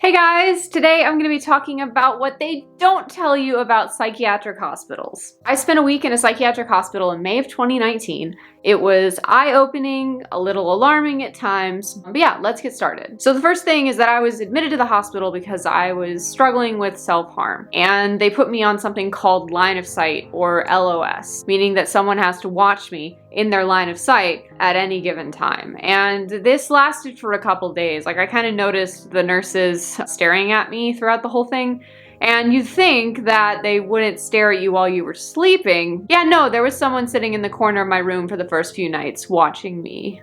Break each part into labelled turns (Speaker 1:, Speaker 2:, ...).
Speaker 1: Hey guys, today I'm going to be talking about what they don't tell you about psychiatric hospitals. I spent a week in a psychiatric hospital in May of 2019. It was eye-opening, a little alarming at times, but yeah, let's get started. So the first thing is that I was admitted to the hospital because I was struggling with self-harm, and they put me on something called line of sight, or LOS, meaning that someone has to watch me in their line of sight at any given time. And this lasted for a couple days. Like, I kind of noticed the nurses staring at me throughout the whole thing. And you'd think that they wouldn't stare at you while you were sleeping. Yeah, no, there was someone sitting in the corner of my room for the first few nights watching me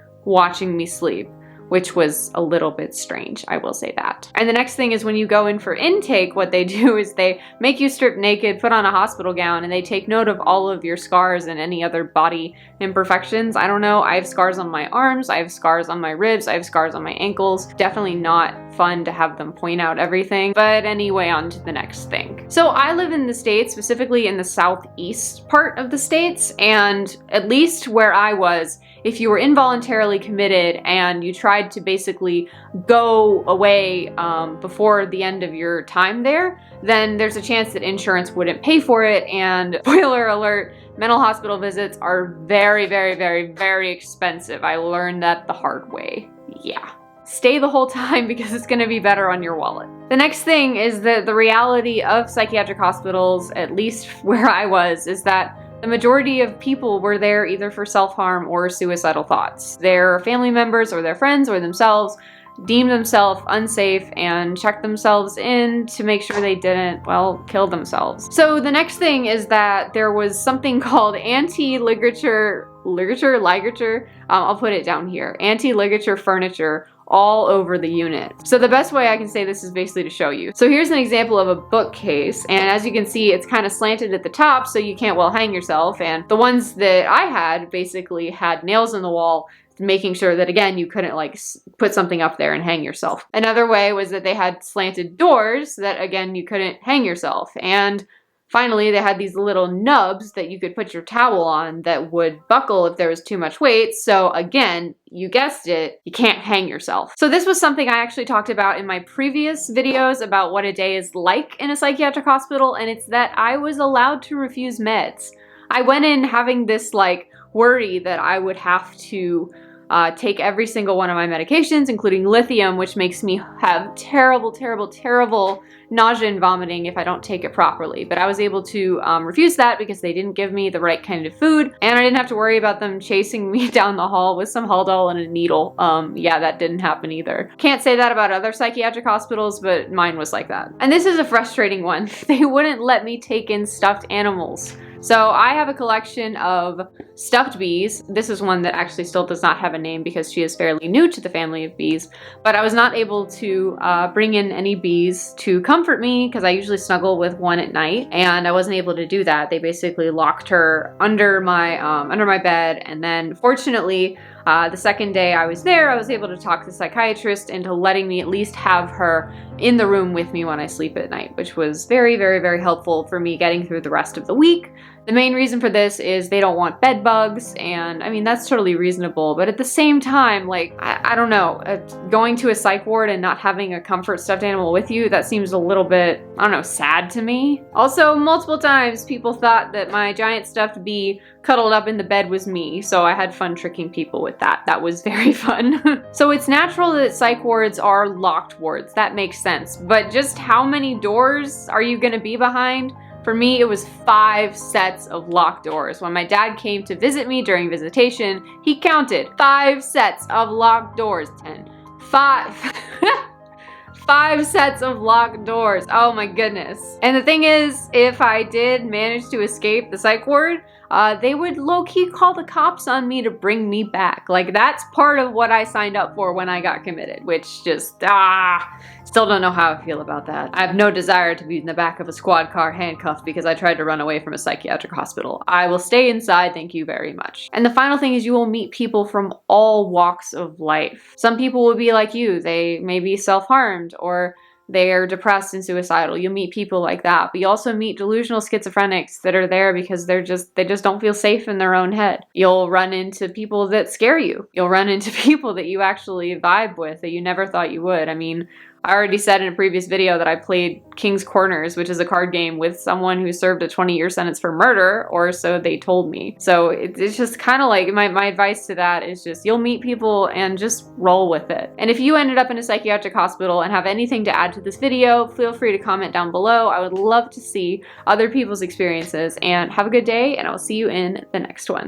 Speaker 1: sleep, which was a little bit strange, I will say that. And the next thing is when you go in for intake, what they do is they make you strip naked, put on a hospital gown, and they take note of all of your scars and any other body imperfections. I don't know, I have scars on my arms, I have scars on my ribs, I have scars on my ankles. Definitely not fun to have them point out everything. But anyway, on to the next thing. So I live in the States, specifically in the southeast part of the States, and at least where I was, if you were involuntarily committed and you tried to basically go away before the end of your time there, then there's a chance that insurance wouldn't pay for it. And spoiler alert, mental hospital visits are very, very, very, very expensive. I learned that the hard way. Yeah. Stay the whole time because it's going to be better on your wallet. The next thing is that the reality of psychiatric hospitals, at least where I was, is that the majority of people were there either for self-harm or suicidal thoughts. Their family members or their friends or themselves deemed themselves unsafe and checked themselves in to make sure they didn't, well, kill themselves. So the next thing is that there was something called anti-ligature, I'll put it down here, anti-ligature furniture all over the unit. So the best way I can say this is basically to show you. So here's an example of a bookcase, and as you can see, it's kind of slanted at the top so you can't well hang yourself, and the ones that I had basically had nails in the wall, making sure that, again, you couldn't like put something up there and hang yourself. Another way was that they had slanted doors that, again, you couldn't hang yourself. And finally, they had these little nubs that you could put your towel on that would buckle if there was too much weight. So again, you guessed it, you can't hang yourself. So this was something I actually talked about in my previous videos about what a day is like in a psychiatric hospital, and it's that I was allowed to refuse meds. I went in having this like worry that I would have to take every single one of my medications, including lithium, which makes me have terrible, terrible, terrible nausea and vomiting if I don't take it properly. But I was able to refuse that because they didn't give me the right kind of food, and I didn't have to worry about them chasing me down the hall with some Haldol and a needle. Yeah, that didn't happen either. Can't say that about other psychiatric hospitals, but mine was like that. And this is a frustrating one. They wouldn't let me take in stuffed animals. So I have a collection of stuffed bees. This is one that actually still does not have a name because she is fairly new to the family of bees, but I was not able to bring in any bees to comfort me because I usually snuggle with one at night, and I wasn't able to do that. They basically locked her under my bed, and then fortunately, the second day I was there, I was able to talk to the psychiatrist into letting me at least have her in the room with me when I sleep at night, which was very, very, very helpful for me getting through the rest of the week. The main reason for this is they don't want bed bugs, and I mean, that's totally reasonable, but at the same time, like, I don't know, going to a psych ward and not having a comfort stuffed animal with you, that seems a little bit, I don't know, sad to me. Also, multiple times people thought that my giant stuffed bee cuddled up in the bed was me, so I had fun tricking people with that. That was very fun. So it's natural that psych wards are locked wards, that makes sense, but just how many doors are you gonna be behind? For me, it was 5 sets of locked doors. When my dad came to visit me during visitation, he counted 5 sets of locked doors. 5 sets of locked doors. Oh my goodness. And the thing is, if I did manage to escape the psych ward, they would low-key call the cops on me to bring me back. Like, that's part of what I signed up for when I got committed, which just, still don't know how I feel about that. I have no desire to be in the back of a squad car handcuffed because I tried to run away from a psychiatric hospital. I will stay inside, thank you very much. And the final thing is you will meet people from all walks of life. Some people will be like you. They may be self-harmed, or they are depressed and suicidal. You'll meet people like that, but you also meet delusional schizophrenics that are there because they just don't feel safe in their own head. You'll run into people that scare you. You'll run into people that you actually vibe with that you never thought you would. I mean, I already said in a previous video that I played King's Corners, which is a card game with someone who served a 20-year sentence for murder, or so they told me. So it's just kind of like, my advice to that is just, you'll meet people and just roll with it. And if you ended up in a psychiatric hospital and have anything to add to this video, feel free to comment down below. I would love to see other people's experiences, and have a good day, and I will see you in the next one.